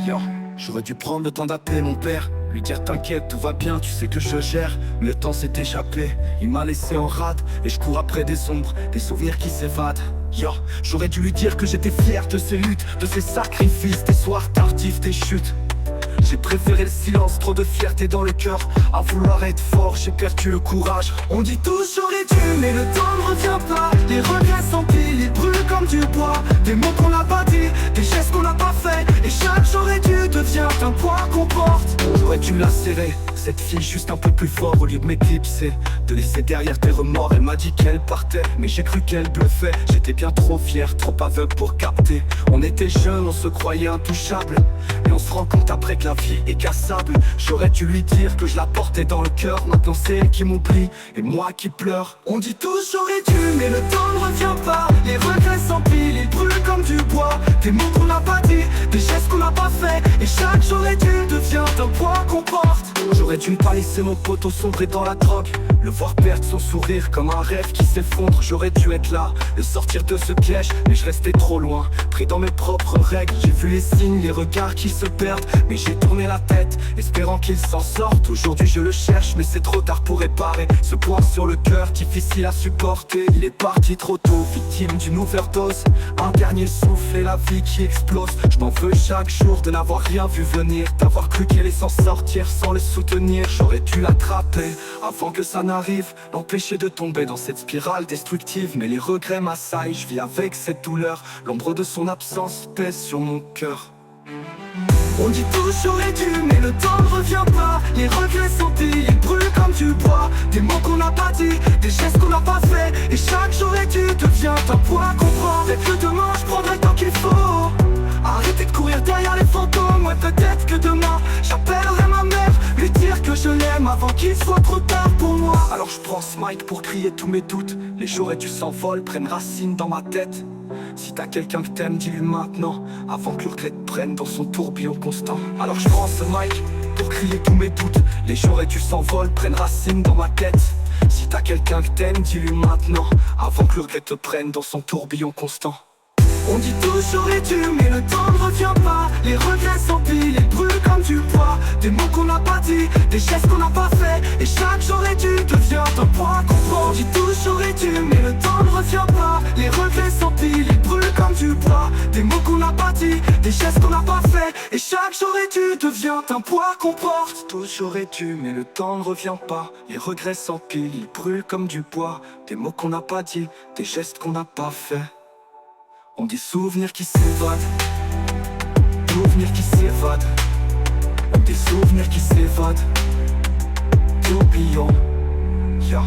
Yo, j'aurais dû prendre le temps d'appeler mon père, lui dire t'inquiète, tout va bien, tu sais que je gère. Mais le temps s'est échappé, il m'a laissé en rade. Et je cours après des ombres, des souvenirs qui s'évadent. Yo, j'aurais dû lui dire que j'étais fier de ses luttes, de ses sacrifices, des soirs tardifs, des chutes. J'ai préféré le silence, trop de fierté dans le cœur. À vouloir être fort, j'ai perdu le courage. On dit tous j'aurais dû, mais le temps ne revient pas. Les regrets s'empilent, ils brûlent comme du bois. Des mots qu'on n'a pas dit, des gestes qu'on n'a pas fait. Et chaque j'aurais dû devient un poids qu'on porte. J'aurais dû la serrer, cette fille juste un peu plus fort. Au lieu de m'éclipser, de laisser derrière tes remords. Elle m'a dit qu'elle partait, mais j'ai cru qu'elle bluffait. J'étais bien trop fier, trop aveugle pour capter. On était jeunes, on se croyait intouchable. Et on se rend compte après que la vie est cassable. J'aurais dû lui dire que je la portais dans le cœur. Maintenant c'est elle qui m'oublie et moi qui pleure. On dit tous j'aurais dû, mais le temps ne revient pas. Les regrets s'empilent, ils brûlent comme du bois. Des mots qu'on n'a pas dit, des gestes qu'on n'a pas fait. Et chaque j'aurais dû devient un poids qu'on porte. J'aurais dû ne pas laisser mon poteau sombrer dans la drogue, le voir perdre son sourire comme un rêve qui s'effondre. J'aurais dû être là, de sortir de ce piège, mais je restais trop loin, pris dans mes propres règles. J'ai vu les signes, les regards qui se perdent, mais j'ai tourné la tête, espérant qu'il s'en sorte. Aujourd'hui je le cherche, mais c'est trop tard pour réparer ce poids sur le cœur, difficile à supporter. Il est parti trop tôt, victime d'une overdose. Un dernier souffle et la vie qui explose. Je m'en veux chaque jour de n'avoir rien vu venir, d'avoir cru qu'elle allait s'en sortir sans le soutenir. J'aurais dû l'attraper avant que ça n'arrive, l'empêcher de tomber dans cette spirale destructive. Mais les regrets m'assaillent, je vis avec cette douleur. L'ombre de son absence pèse sur mon cœur. On dit tous j'aurais dû, mais le temps ne revient pas. Les regrets s'empilent, ils brûlent comme du bois. Des mots qu'on n'a pas dit, des gestes qu'on n'a pas fait. Et chaque j'aurais dû devient un poids qu'on prend. Peut-être que demain je prendrai le temps qu'il faut. Arrêtez de courir derrière les fantômes. Ouais, peut-être que demain j'appellerai ma mère, lui dire que je l'aime avant qu'il soit trop tard pour moi. Alors je prends ce mic pour crier tous mes doutes. Les j'aurais dû s'envolent, prennent racine dans ma tête. Si t'as quelqu'un que t'aimes, dis-lui maintenant, avant que le regret te prenne dans son tourbillon constant. Alors je prends ce mic pour crier tous mes doutes. Les j'aurais dû s'envolent, prennent racine dans ma tête. Si t'as quelqu'un que t'aimes, dis-lui maintenant, avant que le regret te prenne dans son tourbillon constant. On dit tous j'aurais dû, mais le temps ne revient pas. Les regrets s'empilent, ils brûlent comme du bois. Des mots qu'on n'a pas dit, des gestes qu'on n'a pas fait. Et chaque j'aurais dû devient un poids qu'on prend. On dit tous j'aurais dû, mais le temps ne revient pas. Les regrets s'empilent, ils brûlent comme du bois. Des mots qu'on n'a pas dit, des gestes qu'on n'a pas fait. Et chaque j'aurais dû devient un poids qu'on porte. Tous j'aurais dû, mais le temps ne revient pas. Les regrets s'empilent, ils brûlent comme du bois. Des mots qu'on n'a pas dit, des gestes qu'on n'a pas fait. On dit souvenirs qui s'évadent, souvenirs qui s'évadent. On dit souvenirs qui s'évadent, tourbillon, yeah.